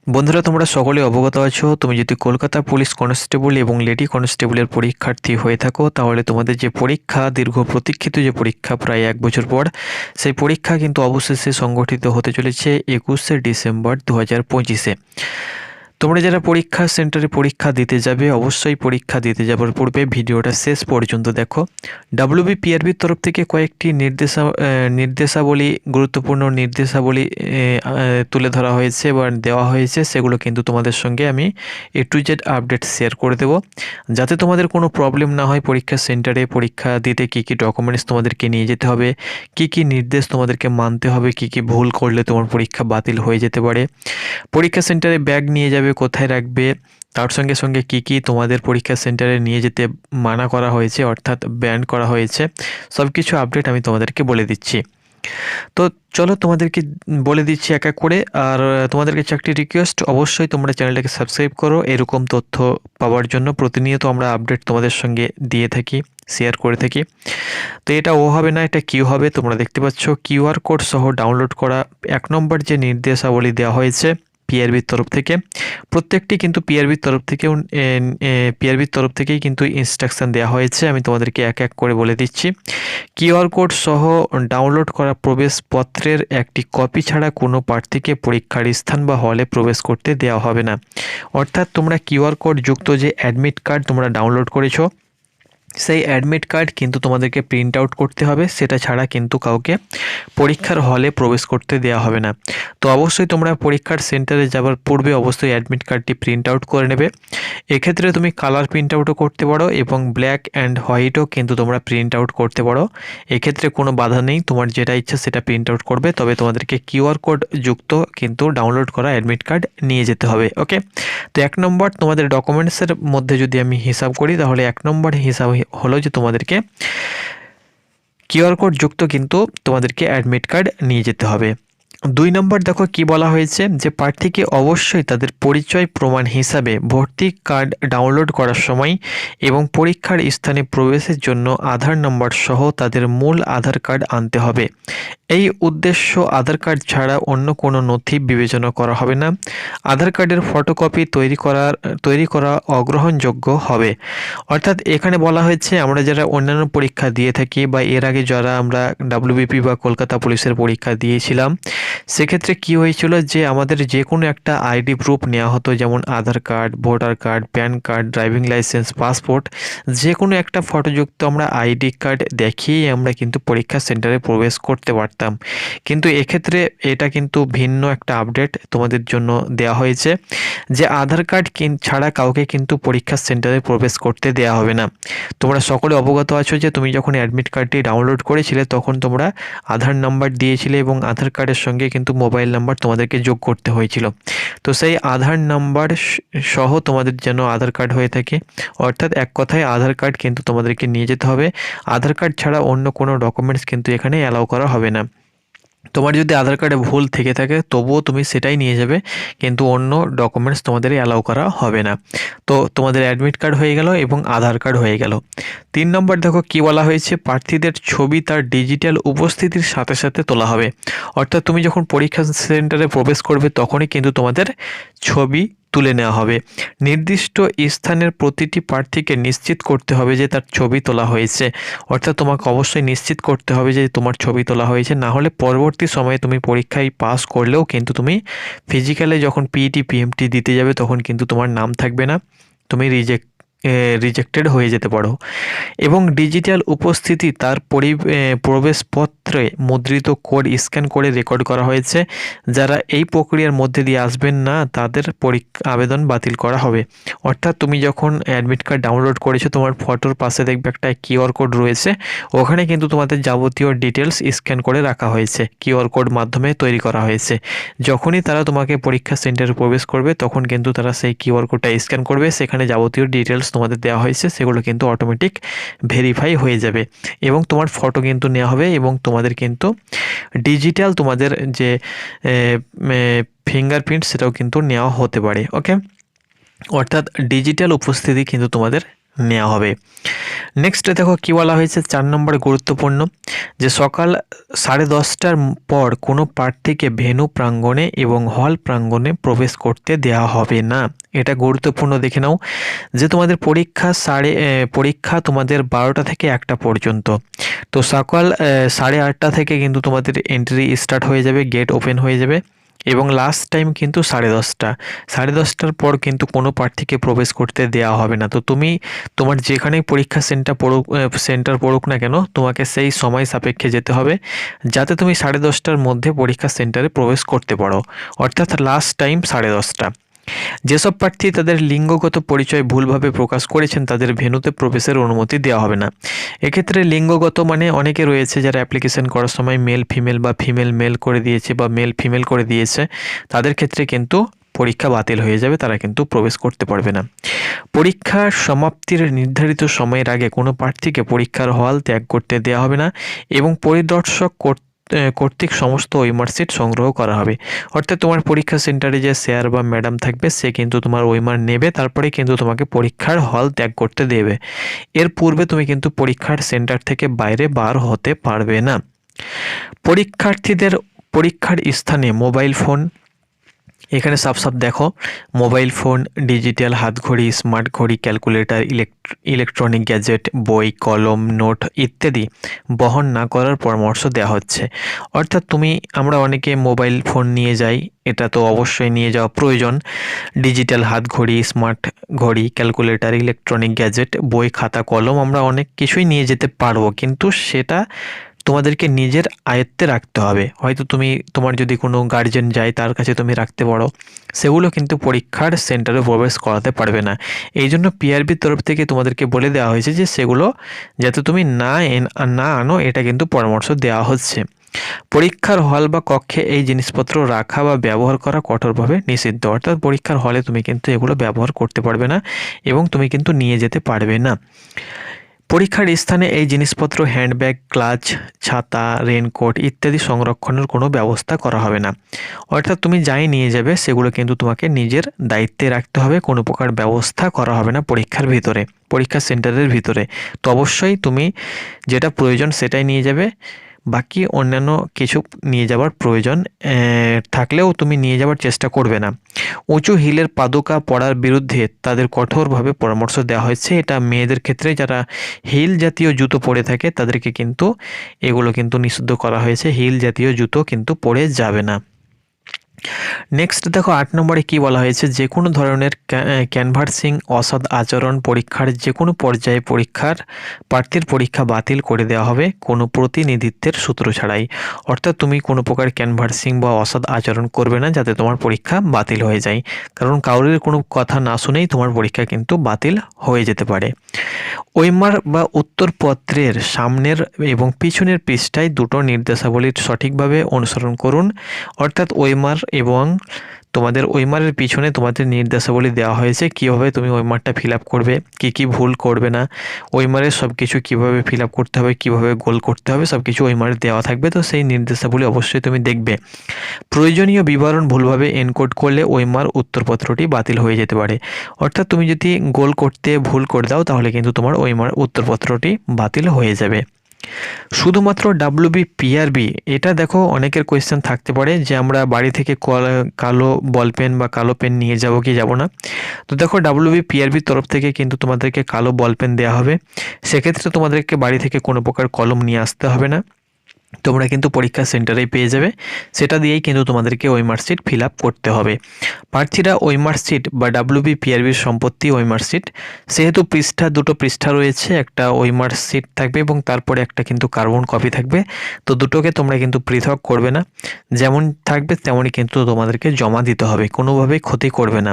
বন্ধুরা, তোমরা সকলে অবগত আছো। তুমি যদি কলকাতা পুলিশ কনস্টেবল এবং লেডি কনস্টেবলের পরীক্ষার্থী হয়ে থাকো, তাহলে তোমাদের যে পরীক্ষা, দীর্ঘ প্রতীক্ষিত যে পরীক্ষা প্রায় 1 বছর পর, সেই পরীক্ষা কিন্তু অবশেষে সংগঠিত হতে চলেছে 21শে ডিসেম্বর 2025-এ। তোমরা যারা পরীক্ষা সেন্টারে পরীক্ষা দিতে যাবে, অবশ্যই পরীক্ষা দিতে যাবার পূর্বে ভিডিওটা শেষ পর্যন্ত দেখো। WBPRBর তরফ থেকে কয়েকটি নির্দেশাবলী, গুরুত্বপূর্ণ নির্দেশাবলী তুলে ধরা হয়েছে বা দেওয়া হয়েছে। সেগুলো কিন্তু তোমাদের সঙ্গে আমি A to Z update share করে দেবো, যাতে তোমাদের কোনো প্রবলেম না হয়। পরীক্ষা সেন্টারে পরীক্ষা দিতে কী কী ডকুমেন্টস তোমাদেরকে নিয়ে যেতে হবে, কী কী নির্দেশ তোমাদেরকে মানতে হবে, কী কী ভুল করলে তোমার পরীক্ষা বাতিল হয়ে যেতে পারে, পরীক্ষা সেন্টারে ব্যাগ নিয়ে যাবে কোথায় রাখবে, তার সঙ্গে সঙ্গে কী কী তোমাদের পরীক্ষা সেন্টারে নিয়ে যেতে মানা করা হয়েছে, অর্থাৎ ব্যান করা হয়েছে, সব কিছু আপডেট আমি তোমাদেরকে বলে দিচ্ছি। তো চলো তোমাদেরকে বলে দিচ্ছি এক এক করে। আর তোমাদের কাছে একটি রিকোয়েস্ট, অবশ্যই তোমরা চ্যানেলটাকে সাবস্ক্রাইব করো। এরকম তথ্য পাওয়ার জন্য প্রতিনিয়ত আমরা আপডেট তোমাদের সঙ্গে দিয়ে থাকি, শেয়ার করে থাকি। তো এটা ও হবে না, এটা কিউ হবে। তোমরা দেখতে পাচ্ছ কিউআর কোড সহ ডাউনলোড করা 1 নম্বর যে নির্দেশাবলী দেওয়া হয়েছে পিআরবির তরফ থেকে। প্রত্যেকটি কিন্তু পিআরবির তরফ থেকেই কিন্তু ইনস্ট্রাকশন দেওয়া হয়েছে। আমি তোমাদেরকে এক এক করে বলে দিচ্ছি। কিউআর কোড সহ ডাউনলোড করা প্রবেশপত্রের একটি কপি ছাড়া কোনো প্রার্থীকে পরীক্ষার স্থান বা হলে প্রবেশ করতে দেওয়া হবে না। অর্থাৎ তোমরা কিউআর কোড যুক্ত যে অ্যাডমিট কার্ড তোমরা ডাউনলোড করেছো, সেই অ্যাডমিট কার্ড কিন্তু তোমাদেরকে প্রিন্ট আউট করতে হবে। সেটা ছাড়া কিন্তু কাউকে পরীক্ষার হলে প্রবেশ করতে দেওয়া হবে না। তো অবশ্যই তোমরা পরীক্ষার সেন্টারে যাবার পূর্বে অবশ্যই অ্যাডমিট কার্ডটি প্রিন্ট আউট করে নেবে। এক্ষেত্রে তুমি কালার প্রিন্ট আউটও করতে পারো এবং ব্ল্যাক অ্যান্ড হোয়াইটও কিন্তু তোমরা প্রিন্ট আউট করতে পারো। এক্ষেত্রে কোনো বাধা নেই, তোমার যেটা ইচ্ছা সেটা প্রিন্ট আউট করবে। তবে তোমাদেরকে কিউআর কোড যুক্ত কিন্তু ডাউনলোড করা অ্যাডমিট কার্ড নিয়ে যেতে হবে। ওকে, তো 1 নম্বর তোমাদের ডকুমেন্টসের মধ্যে যদি আমি হিসাব করি, তাহলে 1 নম্বর হিসাব হলো যে তোমাদেরকে কিউআর কোড যুক্ত কিন্তু তোমাদেরকে অ্যাডমিট কার্ড নিয়ে যেতে হবে। 2 নম্বর দেখো কি বলা হয়েছে, যে প্রার্থীকে অবশ্যই তাদের পরিচয় প্রমাণ হিসাবে ভর্তি কার্ড ডাউনলোড করার সময় এবং পরীক্ষার স্থানে প্রবেশের জন্য আধার নম্বর সহ তাদের মূল আধার কার্ড আনতে হবে। এই উদ্দেশ্য আধার কার্ড ছাড়া অন্য কোনো নথি বিবেচনা করা হবে না। আধার কার্ডের ফটোকপি তৈরি করা অগ্রহণযোগ্য হবে। অর্থাৎ এখানে বলা হয়েছে, আমরা যারা অন্যান্য পরীক্ষা দিয়ে থাকি বা এর আগে যারা আমরা WBP বা কলকাতা পুলিশের পরীক্ষা দিয়েছিলাম, সেক্ষেত্রে কি হয়েছিল যে আমাদের যে কোনো একটা আইডি প্রুফ নেওয়া হতো, যেমন Aadhaar card, voter card, PAN card, driving licence, passport, যে কোনো একটা ফটোযুক্ত আমরা আইডি কার্ড দেখিয়েই আমরা কিন্তু পরীক্ষা সেন্টারে প্রবেশ করতে পারতাম। কিন্তু এক্ষেত্রে এটা কিন্তু ভিন্ন একটা আপডেট তোমাদের জন্য দেওয়া হয়েছে, যে আধার কার্ড ছাড়া কাউকে কিন্তু পরীক্ষা সেন্টারে প্রবেশ করতে দেওয়া হবে না। তোমরা সকলে অবগত আছো যে তুমি যখন অ্যাডমিট কার্ডটি ডাউনলোড করেছিলে তখন তোমরা আধার নাম্বার দিয়েছিলে এবং আধার কার্ডের সঙ্গে কিন্তু মোবাইল নাম্বার তোমাদেরকে যোগ করতে হয়েছিল। তো সেই আধার নাম্বার সহ তোমাদের যেন আধার কার্ড হয়ে থাকে। অর্থাৎ এক কথায় আধার কার্ড কিন্তু তোমাদেরকে নিয়ে যেতে হবে। আধার কার্ড ছাড়া অন্য কোনো ডকুমেন্টস কিন্তু এখানে অ্যালাউ করা হবে না। তোমার যদি আধার কার্ডে ভুল থেকে থাকে তবুও তুমি সেটাই নিয়ে যাবে, কিন্তু অন্য ডকুমেন্টস তোমাদের অ্যালাউ করা হবে না। তো তোমাদের অ্যাডমিট কার্ড হয়ে গেল এবং আধার কার্ড হয়ে গেল। 3 নম্বর দেখো কি বলা হয়েছে, প্রার্থীদের ছবি তার ডিজিটাল উপস্থিতির সাথে সাথে তোলা হবে। অর্থাৎ তুমি যখন পরীক্ষা সেন্টারে প্রবেশ করবে তখনই কিন্তু তোমাদের ছবি তুলে নেওয়া হবে। নির্দিষ্ট স্থানের প্রতিটি প্রার্থীকে নিশ্চিত করতে হবে যে তার ছবি তোলা হয়েছে। অর্থাৎ তোমাকে অবশ্যই নিশ্চিত করতে হবে যে তোমার ছবি তোলা হয়েছে, না হলে পরবর্তী সময়ে তুমি পরীক্ষায় পাস করলেও কিন্তু তুমি ফিজিক্যালে যখন পিইটি পিএমটি দিতে যাবে তখন কিন্তু তোমার নাম থাকবে না, তুমি রিজেক্টেড হয়ে যেতে পারো। এবং ডিজিটাল উপস্থিতি তার প্রবেশপত্রে মুদ্রিত কোড স্ক্যান করে রেকর্ড করা হয়েছে। যারা এই প্রক্রিয়ার মধ্যে দিয়ে আসবেন না তাদের আবেদন বাতিল করা হবে। অর্থাৎ তুমি যখন অ্যাডমিট কার্ড ডাউনলোড করেছো, তোমার ফটোর পাশে দেখবে একটা কিউআর কোড রয়েছে, ওখানে কিন্তু তোমাদের যাবতীয় ডিটেলস স্ক্যান করে রাখা হয়েছে, কিউআর কোড মাধ্যমে তৈরি করা হয়েছে। যখনই তারা তোমাকে পরীক্ষা সেন্টারে প্রবেশ করবে তখন কিন্তু তারা সেই কিউআর কোডটা স্ক্যান করবে, সেখানে যাবতীয় ডিটেলস তোমাদের দেওয়া হয়েছে সেগুলো কিন্তু অটোমেটিক ভেরিফাই হয়ে যাবে এবং তোমার ফটো কিন্তু নেওয়া হবে এবং তোমাদের কিন্তু ডিজিটাল তোমাদের যে ফিঙ্গারপ্রিন্ট সেটাও কিন্তু নেওয়া হতে পারে। ওকে, অর্থাৎ ডিজিটাল উপস্থিতি কিন্তু তোমাদের নেওয়া হবে। নেক্সট দেখো কি বলা হয়েছে 4 নম্বর গুরুত্বপূর্ণ, যে সকাল 10:30টার পর কোনো প্রার্থীকে ভেন্যু প্রাঙ্গণে এবং হল প্রাঙ্গণে প্রবেশ করতে দেওয়া হবে না। এটা গুরুত্বপূর্ণ, দেখে নাও যে তোমাদের পরীক্ষা তোমাদের 12টা থেকে 1টা পর্যন্ত। তো সকাল 8:30 থেকে কিন্তু তোমাদের এন্ট্রি স্টার্ট হয়ে যাবে, গেট ওপেন হয়ে যাবে এবং লাস্ট টাইম কিন্তু 10:30। 10:30টার পর কিন্তু কোনো প্রার্থীকে প্রবেশ করতে দেওয়া হবে না। তো তুমি তোমার যেখানেই পরীক্ষা সেন্টার পড়ুক না কেন, তোমাকে সেই সময় সাপেক্ষে যেতে হবে যাতে তুমি 10:30টার মধ্যে পরীক্ষা সেন্টারে প্রবেশ করতে পারো, অর্থাৎ লাস্ট টাইম 10:30। যেসব প্রার্থী তাদের লিঙ্গগত পরিচয় ভুলভাবে প্রকাশ করেছেন তাদের ভেন্যুতে প্রবেশের অনুমতি দেওয়া হবে না। এক্ষেত্রে লিঙ্গগত মানে অনেকে রয়েছে যারা অ্যাপ্লিকেশন করার সময় মেল ফিমেল বা ফিমেল মেল করে দিয়েছে বা মেল ফিমেল করে দিয়েছে, তাদের ক্ষেত্রে কিন্তু পরীক্ষা বাতিল হয়ে যাবে, তারা কিন্তু প্রবেশ করতে পারবে না। পরীক্ষার সমাপ্তির নির্ধারিত সময়ের আগে কোনো প্রার্থীকে পরীক্ষার হল ত্যাগ করতে দেওয়া হবে না এবং পরিদর্শক কর্তৃক সমস্ত ওএমআর শিট সংগ্রহ করা হবে। অর্থাৎ তোমার পরীক্ষা সেন্টারে যে স্যার বা ম্যাডাম থাকবে সে কিন্তু তোমার ওএমআর নেবে, তারপরে কিন্তু তোমাকে পরীক্ষার হল ত্যাগ করতে দেবে। এর পূর্বে তুমি কিন্তু পরীক্ষার সেন্টার থেকে বাইরে বার হতে পারবে না। পরীক্ষার্থীদের পরীক্ষার স্থানে মোবাইল ফোন, এখানে সাফ দেখো, মোবাইল ফোন, ডিজিটাল হাতঘড়ি, স্মার্ট ঘড়ি, ক্যালকুলেটর, ইলেকট্রনিক গ্যাজেট, বই, কলম, নোট ইত্যাদি বহন না করার পরামর্শ দেওয়া হচ্ছে। অর্থাৎ আমরা অনেকে মোবাইল ফোন নিয়ে যাই, এটা তো অবশ্যই নিয়ে যাওয়া প্রয়োজন। ডিজিটাল হাতঘড়ি, স্মার্ট ঘড়ি, ক্যালকুলেটর, ইলেকট্রনিক গ্যাজেট, বই, খাতা, কলম আমরা অনেক কিছুই নিয়ে যেতে পারবো, কিন্তু সেটা তোমাদেরকে নিজের আয়ত্তে রাখতে হবে। হয়তো তোমার যদি কোনো গার্জেন যায় তার কাছে তুমি রাখতে পারো, সেগুলো কিন্তু পরীক্ষার সেন্টারে প্রবেশ করাতে পারবে না। এই জন্য পিআরবির তরফ থেকে তোমাদেরকে বলে দেওয়া হয়েছে যে সেগুলো যাতে তুমি না আনো, এটা কিন্তু পরামর্শ দেওয়া হচ্ছে। পরীক্ষার হল বা কক্ষে এই জিনিসপত্র রাখা বা ব্যবহার করা কঠোরভাবে নিষিদ্ধ। অর্থাৎ পরীক্ষার হলে তুমি কিন্তু এগুলো ব্যবহার করতে পারবে না এবং তুমি কিন্তু নিয়ে যেতে পারবে না। পরীক্ষার স্থানে এই জিনিসপত্র হ্যান্ডব্যাগ, ক্লাচ, ছাতা, রেনকোট ইত্যাদি সংরক্ষণের কোনো ব্যবস্থা করা হবে না। অর্থাৎ তুমি যাই নিয়ে যাবে সেগুলো কিন্তু তোমাকে নিজের দায়িত্বে রাখতে হবে, কোনো প্রকার ব্যবস্থা করা হবে না পরীক্ষা সেন্টারের ভিতরে। তো অবশ্যই তুমি যেটা প্রয়োজন সেটাই নিয়ে যাবে, বাকি অন্যান্য কিছু নিয়ে যাওয়ার প্রয়োজন থাকলেও তুমি নিয়ে যাওয়ার চেষ্টা করবে না। উঁচু হিলের পাদুকা পরার বিরুদ্ধে তাদের কঠোরভাবে পরামর্শ দেওয়া হয়েছে। এটা মেয়েদের ক্ষেত্রে যারা হিল জাতীয় জুতো পরে থাকে তাদেরকে কিন্তু এগুলো কিন্তু নিষিদ্ধ করা হয়েছে, হিল জাতীয় জুতো কিন্তু পরে যাবে না। নেক্সট দেখো 8 নম্বরে কি বলা হয়েছে, যে কোনো ধরনের ক্যানভাসিং, অসৎ আচরণ পরীক্ষার যে কোনো পর্যায়ে প্রার্থীর পরীক্ষা বাতিল করে দেওয়া হবে কোনো প্রতিনিধিত্বের সূত্র ছাড়াই। অর্থাৎ তুমি কোনো প্রকার ক্যানভাসিং বা অসৎ আচরণ করবে না যাতে তোমার পরীক্ষা বাতিল হয়ে যায়, কারণ কারোর কোনো কথা না শুনেই তোমার পরীক্ষা কিন্তু বাতিল হয়ে যেতে পারে। ওএমআর বা উত্তরপত্রের সামনের এবং পিছনের পৃষ্ঠায় দুটো নির্দেশাবলীর সঠিকভাবে অনুসরণ করুন। অর্থাৎ ওএমআর এবং তোমাদের ওএমআরের পিছনে তোমাদের নির্দেশাবলী দেওয়া হয়েছে কীভাবে তুমি ওএমআরটা ফিল আপ করবে, কী ভুল করবে না, ওএমআরের সব কিছু কীভাবে ফিল আপ করতে হবে, কীভাবে গোল করতে হবে, সব কিছু ওএমআরে দেওয়া থাকবে। তো সেই নির্দেশাবলী অবশ্যই তুমি দেখবে। প্রয়োজনীয় বিবরণ ভুলভাবে এনকোড করলে ওএমআর উত্তরপত্রটি বাতিল হয়ে যেতে পারে। অর্থাৎ তুমি যদি গোল করতে ভুল করে দাও তাহলে কিন্তু তোমার ওএমআর উত্তরপত্রটি বাতিল হয়ে যাবে। শুধুমাত্র WBPRB, এটা দেখো অনেকের কোয়েশ্চেন থাকতে পারে যে আমরা বাড়ি থেকে কালো বল পেন বা কালো পেন নিয়ে যাব কি যাব না। তো দেখো WBPRB তরফ থেকে কিন্তু তোমাদেরকে কালো বল পেন দেওয়া হবে, সেক্ষেত্রে তোমাদেরকে বাড়ি থেকে কোনো প্রকার কলম নিয়ে আসতে হবে না, তোমরা কিন্তু পরীক্ষা সেন্টারেই পেয়ে যাবে, সেটা দিয়েই কিন্তু তোমাদেরকে ওএমআর শিট ফিল আপ করতে হবে। প্রার্থীরা ওএমআর শিট বা WBPRBর সম্পত্তি ওএমআর শিট, সেহেতু দুটো পৃষ্ঠা রয়েছে, একটা ওএমআর শিট থাকবে এবং তারপরে একটা কিন্তু কার্বন কপি থাকবে। তো দুটোকে তোমরা কিন্তু পৃথক করবে না, যেমন থাকবে তেমনই কিন্তু তোমাদেরকে জমা দিতে হবে, কোনোভাবেই ক্ষতি করবে না।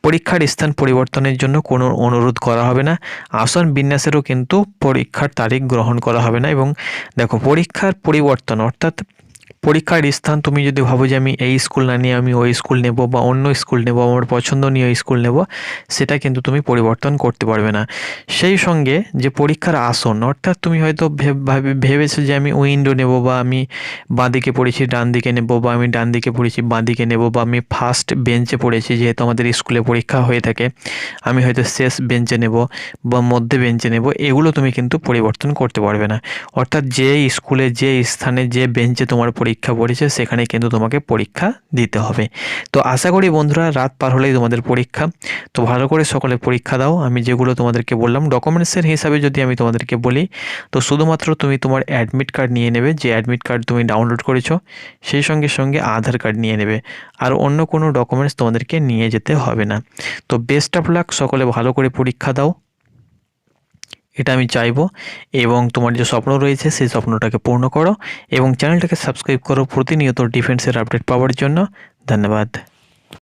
পরীক্ষার স্থান পরিবর্তনের জন্য কোনো অনুরোধ করা হবে না, আসন বিন্যাসেরও কিন্তু পরীক্ষার তারিখ গ্রহণ করা হবে না। এবং দেখো পরীক্ষার পরিবর্তন অর্থাৎ পরীক্ষার স্থান তুমি যদি ভাবো যে আমি এই স্কুল না নিয়ে আমি ওই স্কুল নেব বা অন্য স্কুল নেব, আমার পছন্দনীয় স্কুল নেব, সেটা কিন্তু তুমি পরিবর্তন করতে পারবে না। সেই সঙ্গে যে পরীক্ষার আসন, অর্থাৎ তুমি হয়তো ভেবেছো যে আমি উইন্ডো নেব, বা আমি বাঁ দিকে পড়েছি ডান দিকে নেব, বা আমি ডান দিকে পড়েছি বাঁ দিকে নেব, বা আমি ফার্স্ট বেঞ্চে পড়েছি, যেহেতু আমাদের স্কুলে পরীক্ষা হয়ে থাকে আমি হয়তো শেষ বেঞ্চে নেব বা মধ্যে বেঞ্চে নেব, এগুলো তুমি কিন্তু পরিবর্তন করতে পারবে না। অর্থাৎ যে স্কুলে যে স্থানে যে বেঞ্চে তোমার পরীক্ষা পড়েছে সেখানে কিন্তু তোমাকে পরীক্ষা দিতে হবে। তো আশা করি বন্ধুরা রাত পার হলেই তোমাদের পরীক্ষা, তো ভালো করে সকলে পরীক্ষা দাও। আমি যেগুলো তোমাদেরকে বললাম ডকুমেন্টসের হিসাবে যদি আমি তোমাদেরকে বলি, তো শুধুমাত্র তুমি তোমার অ্যাডমিট কার্ড নিয়ে নেবে, যে অ্যাডমিট কার্ড তুমি ডাউনলোড করেছো, সেই সঙ্গে সঙ্গে আধার কার্ড নিয়ে নেবে, আর অন্য কোনো ডকুমেন্টস তোমাদেরকে নিয়ে যেতে হবে না। তো বেস্ট অফ লাক, সকলে ভালো করে পরীক্ষা দাও, এটা আমি চাইবো। এবং তোমার যে স্বপ্ন রয়েছে সেই স্বপ্নটাকে পূর্ণ করো, এবং চ্যানেলটাকে সাবস্ক্রাইব করো প্রতিনিয়ত ডিফেন্সের আপডেট পাওয়ার জন্য। ধন্যবাদ।